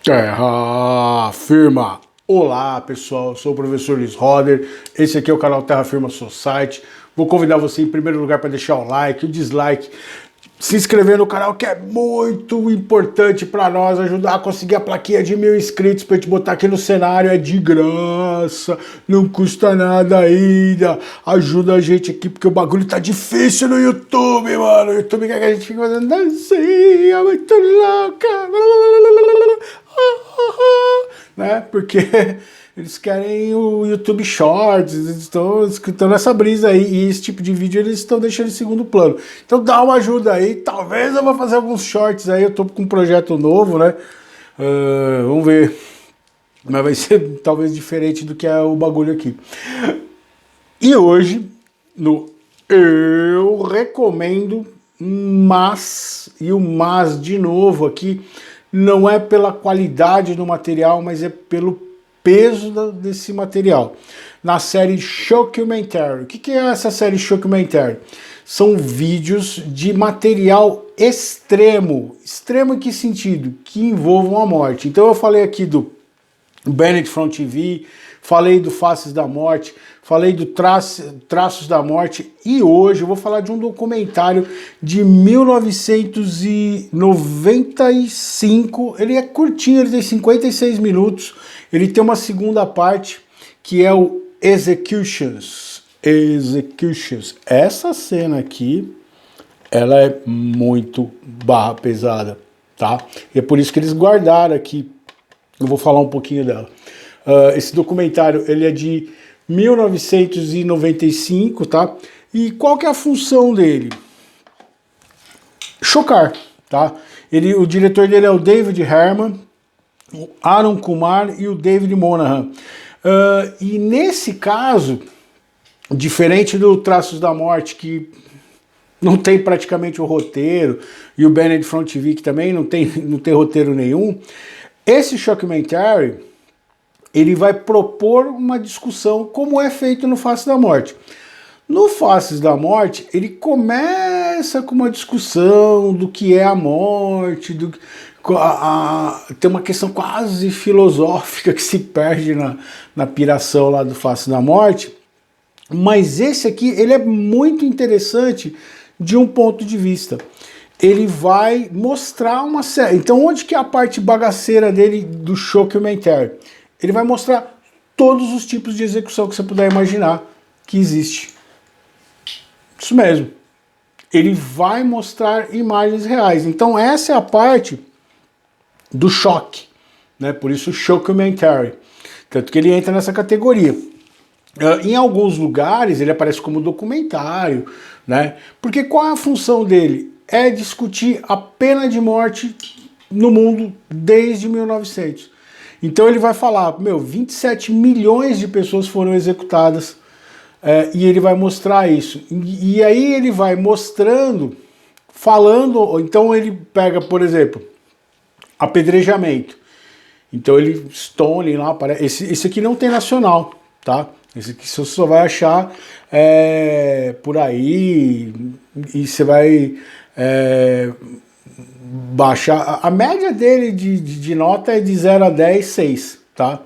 Terra Firma! Olá pessoal, eu sou o professor Luiz Roder, esse aqui é o canal Terra Firma Society. Vou convidar você em primeiro lugar para deixar o like, o dislike, se inscrever no canal, que é muito importante para nós, ajudar a conseguir a plaquinha de 1000 inscritos para gente botar aqui no cenário, é de graça, não custa nada ainda, ajuda a gente aqui porque o bagulho tá difícil no YouTube, mano. O YouTube quer que a gente fique fazendo dancinha muito louca, né? Porque eles querem o YouTube Shorts, eles estão nessa brisa aí, e esse tipo de vídeo eles estão deixando em segundo plano. Então dá uma ajuda aí, talvez eu vou fazer alguns shorts aí, eu tô com um projeto novo, né? Vamos ver. Mas vai ser talvez diferente do que é o bagulho aqui. E hoje, eu recomendo, e o mas de novo aqui, não é pela qualidade do material, mas é pelo peso desse material. Na série Shockumentary. O que é essa série Shockumentary? São vídeos de material extremo. Extremo em que sentido? Que envolvam a morte. Então eu falei aqui do Bennett from TV, falei do Faces da Morte, falei do Traços da Morte, e hoje eu vou falar de um documentário de 1995, ele é curtinho, ele tem 56 minutos, ele tem uma segunda parte, que é o Executions. Essa cena aqui, ela é muito barra pesada, tá? E é por isso que eles guardaram aqui, eu vou falar um pouquinho dela. Esse documentário, ele é de 1995, tá? E qual que é a função dele? Chocar, tá? O diretor dele é o David Herman, o Aaron Kumar e o David Monahan. E nesse caso, diferente do Traços da Morte, que não tem praticamente o roteiro, e o Bennett from TV, que também não tem roteiro nenhum, esse Shockumentary, ele vai propor uma discussão como é feito no Faces da Morte. No Faces da Morte, ele começa com uma discussão do que é a morte, tem uma questão quase filosófica que se perde na piração lá do Faces da Morte, mas esse aqui, ele é muito interessante de um ponto de vista. Ele vai mostrar uma série. Então, onde que é a parte bagaceira dele do Shockumentary? Ele vai mostrar todos os tipos de execução que você puder imaginar que existe. Isso mesmo. Ele vai mostrar imagens reais. Então essa é a parte do choque, né? Por isso Shockumentary. Tanto que ele entra nessa categoria. Em alguns lugares ele aparece como documentário, né? Porque qual é a função dele? É discutir a pena de morte no mundo desde 1900. Então ele vai falar, 27 milhões de pessoas foram executadas, e ele vai mostrar isso. E aí ele vai mostrando, falando, então ele pega, por exemplo, apedrejamento. Então ele, Stone lá, esse aqui não tem nacional, tá? Esse aqui você só vai achar por aí, e você vai baixar. A média dele de nota é de 0 a 10, 6, tá?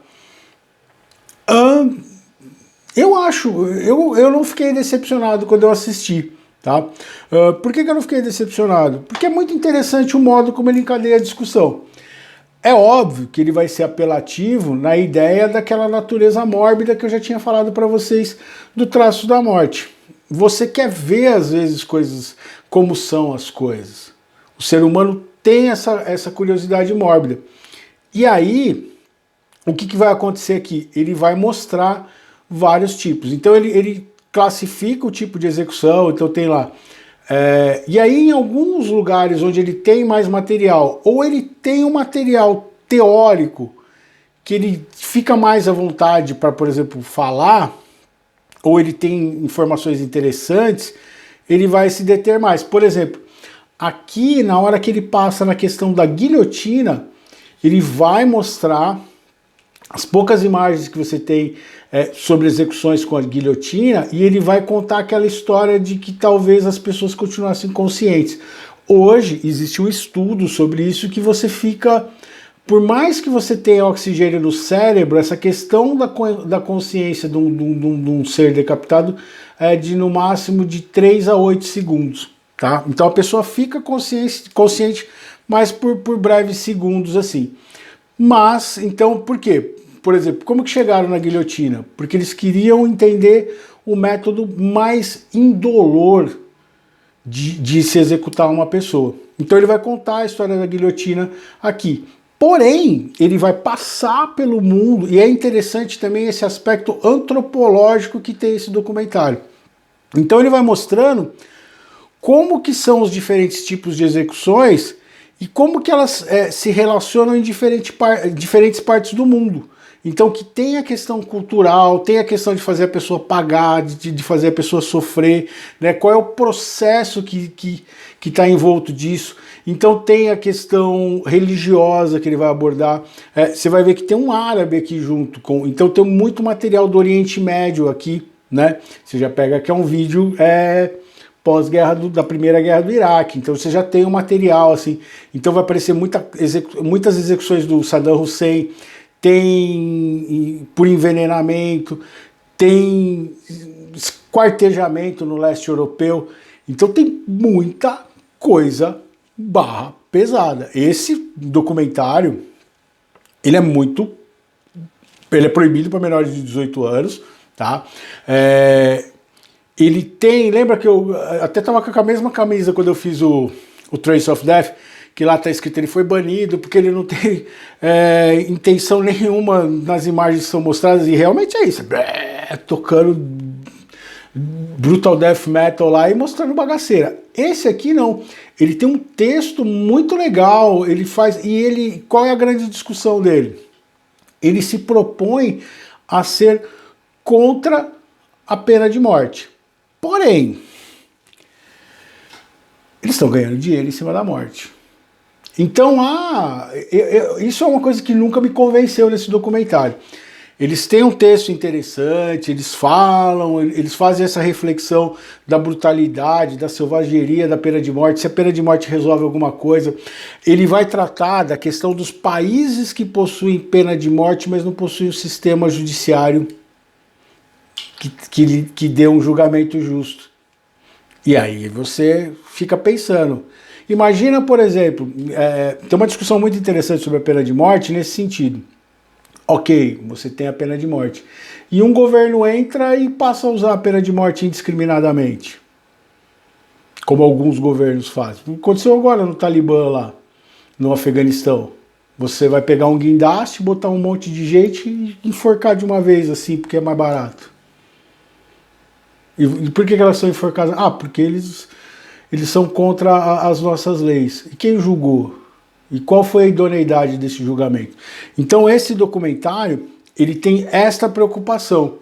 Eu não fiquei decepcionado quando eu assisti, tá? Por que eu não fiquei decepcionado? Porque é muito interessante o modo como ele encadeia a discussão. É óbvio que ele vai ser apelativo na ideia daquela natureza mórbida que eu já tinha falado para vocês do Traço da Morte. Você quer ver, às vezes, coisas como são as coisas. O ser humano tem essa curiosidade mórbida. E aí, o que vai acontecer aqui? Ele vai mostrar vários tipos. Então ele classifica o tipo de execução, então tem lá. E aí em alguns lugares onde ele tem mais material, ou ele tem um material teórico, que ele fica mais à vontade para, por exemplo, falar, ou ele tem informações interessantes, ele vai se deter mais. Por exemplo, aqui, na hora que ele passa na questão da guilhotina, ele vai mostrar as poucas imagens que você tem sobre execuções com a guilhotina, e ele vai contar aquela história de que talvez as pessoas continuassem conscientes. Hoje existe um estudo sobre isso que você fica por mais que você tenha oxigênio no cérebro, essa questão da consciência de um ser decapitado é de no máximo de 3 a 8 segundos, tá? Então a pessoa fica consciente mas por breves segundos assim. Mas, então, por quê? Por exemplo, como que chegaram na guilhotina? Porque eles queriam entender o método mais indolor de se executar uma pessoa. Então ele vai contar a história da guilhotina aqui. Porém, ele vai passar pelo mundo, e é interessante também esse aspecto antropológico que tem esse documentário. Então ele vai mostrando como que são os diferentes tipos de execuções e como que elas se relacionam em diferentes partes do mundo. Então que tem a questão cultural, tem a questão de fazer a pessoa pagar, de fazer a pessoa sofrer, né? Qual é o processo que está envolto disso. Então tem a questão religiosa que ele vai abordar. Você vai ver que tem um árabe aqui junto com. Então tem muito material do Oriente Médio aqui, né? Você já pega que é um vídeo pós-guerra da Primeira Guerra do Iraque. Então você já tem um material assim. Então vai aparecer muitas execuções do Saddam Hussein. Tem por envenenamento, tem esquartejamento no leste europeu. Então tem muita coisa pesada. Esse documentário, ele é proibido para menores de 18 anos, tá? Ele tem, lembra que eu até tava com a mesma camisa quando eu fiz o Trace of Death, que lá está escrito, ele foi banido porque ele não tem intenção nenhuma nas imagens que são mostradas, e realmente é isso, tocando brutal death metal lá e mostrando bagaceira. Esse aqui não, ele tem um texto muito legal, ele faz, e qual é a grande discussão dele? Ele se propõe a ser contra a pena de morte, porém, eles estão ganhando dinheiro em cima da morte. Então, isso é uma coisa que nunca me convenceu nesse documentário. Eles têm um texto interessante, eles fazem essa reflexão da brutalidade, da selvageria da pena de morte, se a pena de morte resolve alguma coisa. Ele vai tratar da questão dos países que possuem pena de morte, mas não possuem um sistema judiciário que dê um julgamento justo. E aí você fica pensando. Imagina, por exemplo, tem uma discussão muito interessante sobre a pena de morte nesse sentido. Ok, você tem a pena de morte. E um governo entra e passa a usar a pena de morte indiscriminadamente. Como alguns governos fazem. Aconteceu agora no Talibã lá, no Afeganistão. Você vai pegar um guindaste, botar um monte de gente e enforcar de uma vez assim, porque é mais barato. E por que elas são enforcadas? Porque eles são contra as nossas leis. E quem julgou? E qual foi a idoneidade desse julgamento? Então esse documentário, ele tem esta preocupação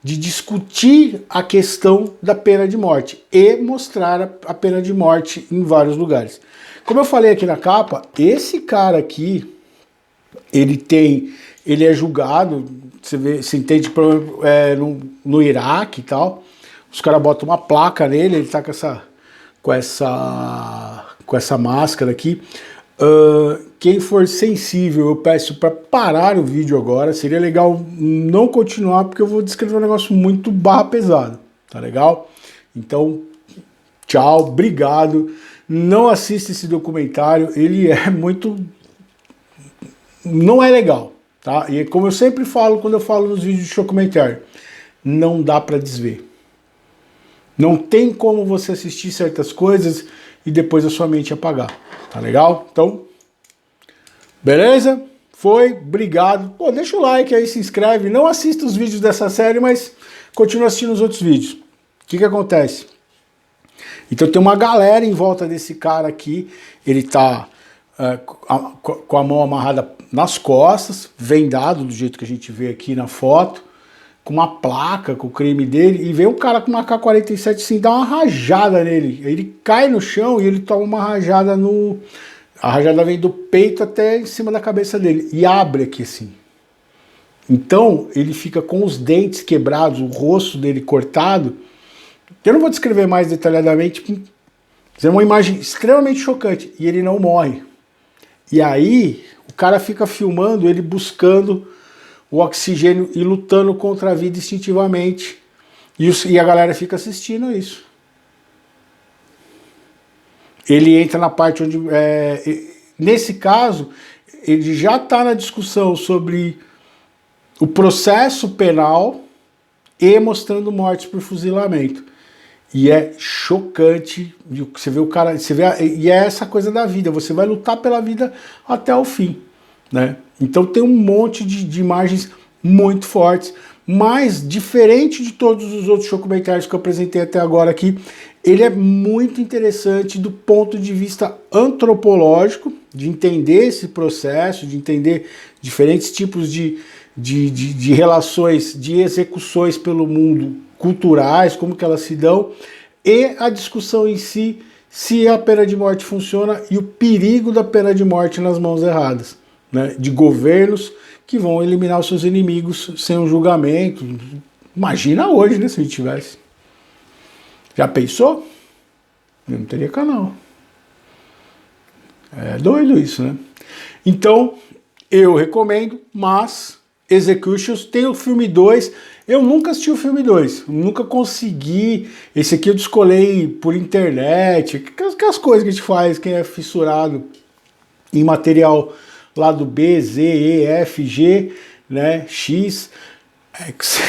de discutir a questão da pena de morte e mostrar a pena de morte em vários lugares. Como eu falei aqui na capa, esse cara aqui, ele é julgado, você entende, no Iraque e tal, os caras botam uma placa nele, ele tá com essa máscara aqui. Quem for sensível, eu peço para parar o vídeo agora. Seria legal não continuar, porque eu vou descrever um negócio muito pesado, tá legal? Então, tchau, obrigado. Não assista esse documentário, ele é não é legal, tá? E como eu sempre falo quando eu falo nos vídeos de documentário, não dá para desver. Não tem como você assistir certas coisas e depois a sua mente apagar. Tá legal? Então, beleza? Foi, obrigado. Pô, deixa o like aí, se inscreve. Não assista os vídeos dessa série, mas continua assistindo os outros vídeos. O que acontece? Então tem uma galera em volta desse cara aqui. Ele tá com a mão amarrada nas costas, vendado do jeito que a gente vê aqui na foto, com uma placa com o crime dele, e vem um cara com uma AK-47 assim, dá uma rajada nele. Ele cai no chão e ele toma uma rajada a rajada vem do peito até em cima da cabeça dele, e abre aqui assim. Então ele fica com os dentes quebrados, o rosto dele cortado. Eu não vou descrever mais detalhadamente, é uma imagem extremamente chocante, e ele não morre. E aí o cara fica filmando ele buscando o oxigênio e lutando contra a vida instintivamente. E a galera fica assistindo isso. Ele entra na parte onde... nesse caso, ele já está na discussão sobre o processo penal e mostrando mortes por fuzilamento. E é chocante. Você vê o cara... e é essa coisa da vida. Você vai lutar pela vida até o fim, né? Então tem um monte de imagens muito fortes. Mas, diferente de todos os outros documentários que eu apresentei até agora aqui, ele é muito interessante do ponto de vista antropológico, de entender esse processo, de entender diferentes tipos de relações, de execuções pelo mundo, culturais, como que elas se dão, e a discussão em si, se a pena de morte funciona e o perigo da pena de morte nas mãos erradas, né? De governos que vão eliminar os seus inimigos sem um julgamento. Imagina hoje, né, se a gente tivesse. Já pensou? Eu não teria canal. É doido isso, né? Então, eu recomendo, mas Executions tem o filme 2. Eu nunca assisti o filme 2, nunca consegui. Esse aqui eu descolei por internet, aquelas coisas que a gente faz, quem é fissurado em material lá do B, Z, E, F, G, né, X, X.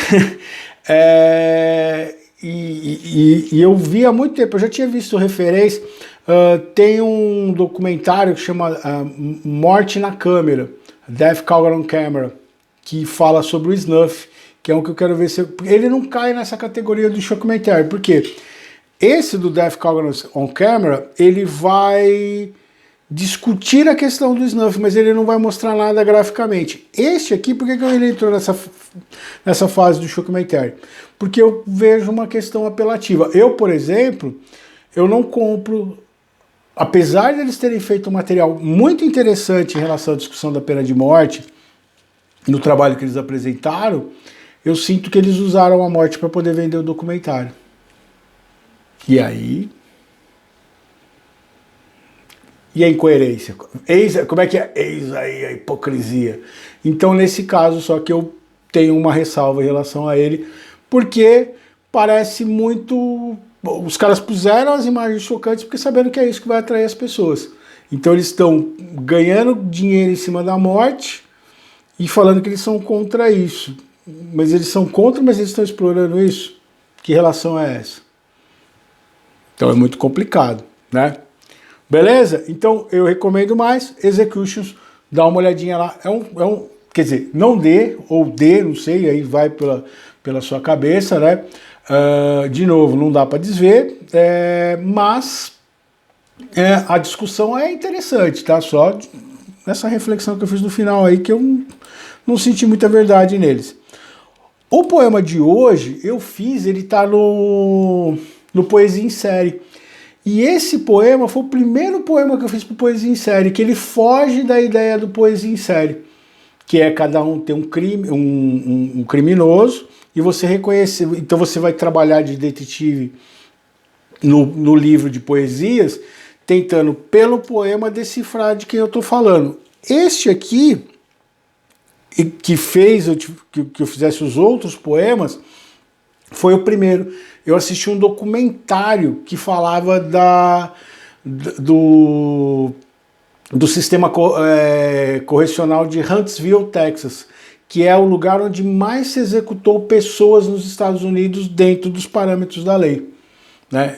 E eu vi há muito tempo, eu já tinha visto referência. Tem um documentário que chama Morte na Câmera, Death Caught on Camera, que fala sobre o snuff, que é um que eu quero ver se... Ele não cai nessa categoria do documentário, porque esse do Death Caught on Camera, ele vai discutir a questão do snuff, mas ele não vai mostrar nada graficamente. Este aqui, por que ele entrou nessa fase do documentário? Porque eu vejo uma questão apelativa. Eu, por exemplo, eu não compro, apesar de eles terem feito um material muito interessante em relação à discussão da pena de morte, no trabalho que eles apresentaram, eu sinto que eles usaram a morte para poder vender o documentário. E aí... E a incoerência? Como é que é? Eis aí a hipocrisia. Então, nesse caso, só que eu tenho uma ressalva em relação a ele, porque parece muito... Os caras puseram as imagens chocantes porque sabendo que é isso que vai atrair as pessoas. Então, eles estão ganhando dinheiro em cima da morte e falando que eles são contra isso. Mas eles são contra, mas eles estão explorando isso? Que relação é essa? Então, é muito complicado, né? Beleza? Então eu recomendo mais Executions, dá uma olhadinha lá. Quer dizer, não dê, ou dê, não sei, aí vai pela sua cabeça, né? De novo, não dá para desver, mas a discussão é interessante, tá? Só nessa reflexão que eu fiz no final aí, que eu não senti muita verdade neles. O poema de hoje, ele tá no Poesia em Série. E esse poema foi o primeiro poema que eu fiz para Poesia em Série, que ele foge da ideia do Poesia em Série, que é cada um ter um crime, um criminoso, e você reconhecer. Então você vai trabalhar de detetive no livro de poesias, tentando pelo poema decifrar de quem eu estou falando. Este aqui, que fez que eu fizesse os outros poemas, foi o primeiro. Eu assisti um documentário que falava do sistema correcional de Huntsville, Texas, que é o lugar onde mais se executou pessoas nos Estados Unidos dentro dos parâmetros da lei, né?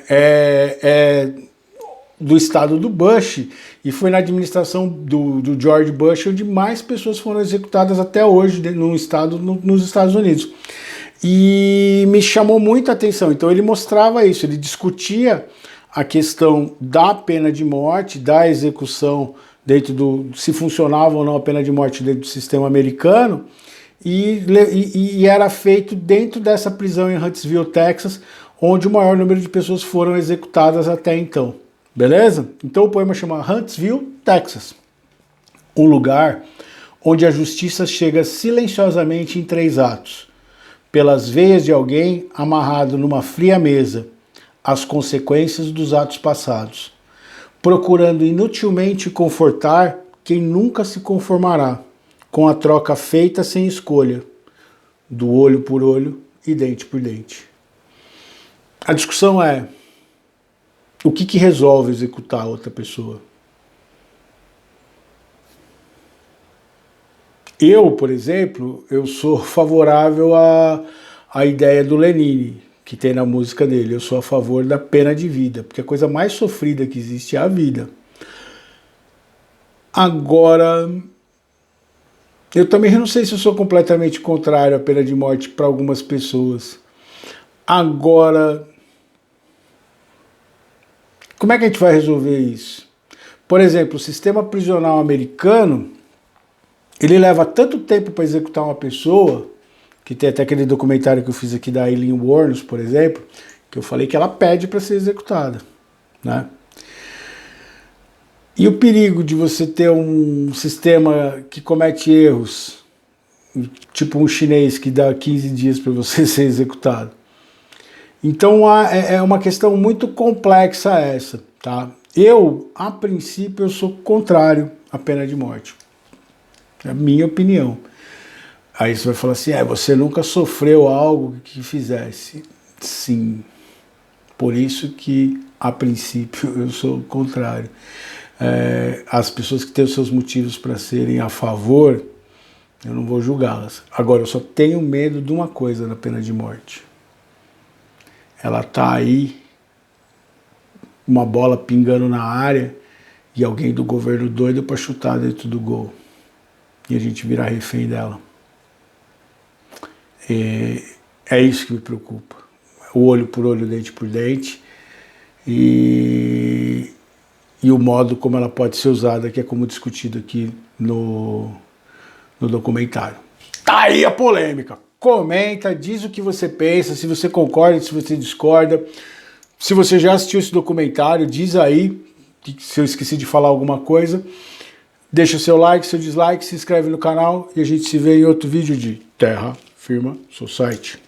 Do estado do Bush, e foi na administração do George Bush onde mais pessoas foram executadas até hoje nos Estados Unidos. E me chamou muita atenção. Então ele mostrava isso, ele discutia a questão da pena de morte, da execução se funcionava ou não a pena de morte dentro do sistema americano, e era feito dentro dessa prisão em Huntsville, Texas, onde o maior número de pessoas foram executadas até então. Beleza? Então o poema chama Huntsville, Texas, um lugar onde a justiça chega silenciosamente em 3 atos. Pelas veias de alguém amarrado numa fria mesa, as consequências dos atos passados, procurando inutilmente confortar quem nunca se conformará com a troca feita sem escolha, do olho por olho e dente por dente. A discussão é, o que resolve executar outra pessoa? Eu, por exemplo, eu sou favorável à ideia do Lenine, que tem na música dele. Eu sou a favor da pena de vida, porque a coisa mais sofrida que existe é a vida. Agora, eu também não sei se eu sou completamente contrário à pena de morte para algumas pessoas. Agora, como é que a gente vai resolver isso? Por exemplo, o sistema prisional americano, ele leva tanto tempo para executar uma pessoa, que tem até aquele documentário que eu fiz aqui da Aileen Wuornos, por exemplo, que eu falei que ela pede para ser executada, né? E o perigo de você ter um sistema que comete erros, tipo um chinês que dá 15 dias para você ser executado. Então é uma questão muito complexa essa, tá? Eu, a princípio, eu sou contrário à pena de morte. É a minha opinião. Aí você vai falar assim, você nunca sofreu algo que fizesse. Sim. Por isso que, a princípio, eu sou contrário. As pessoas que têm os seus motivos para serem a favor, eu não vou julgá-las. Agora, eu só tenho medo de uma coisa na pena de morte. Ela tá aí, uma bola pingando na área, e alguém do governo doido para chutar dentro do gol. E a gente virar refém dela. É isso que me preocupa. O olho por olho, dente por dente. E o modo como ela pode ser usada, que é como discutido aqui no documentário. Tá aí a polêmica. Comenta, diz o que você pensa, se você concorda, se você discorda. Se você já assistiu esse documentário, diz aí, se eu esqueci de falar alguma coisa. Deixa seu like, seu dislike, se inscreve no canal e a gente se vê em outro vídeo de Terra Firma Society.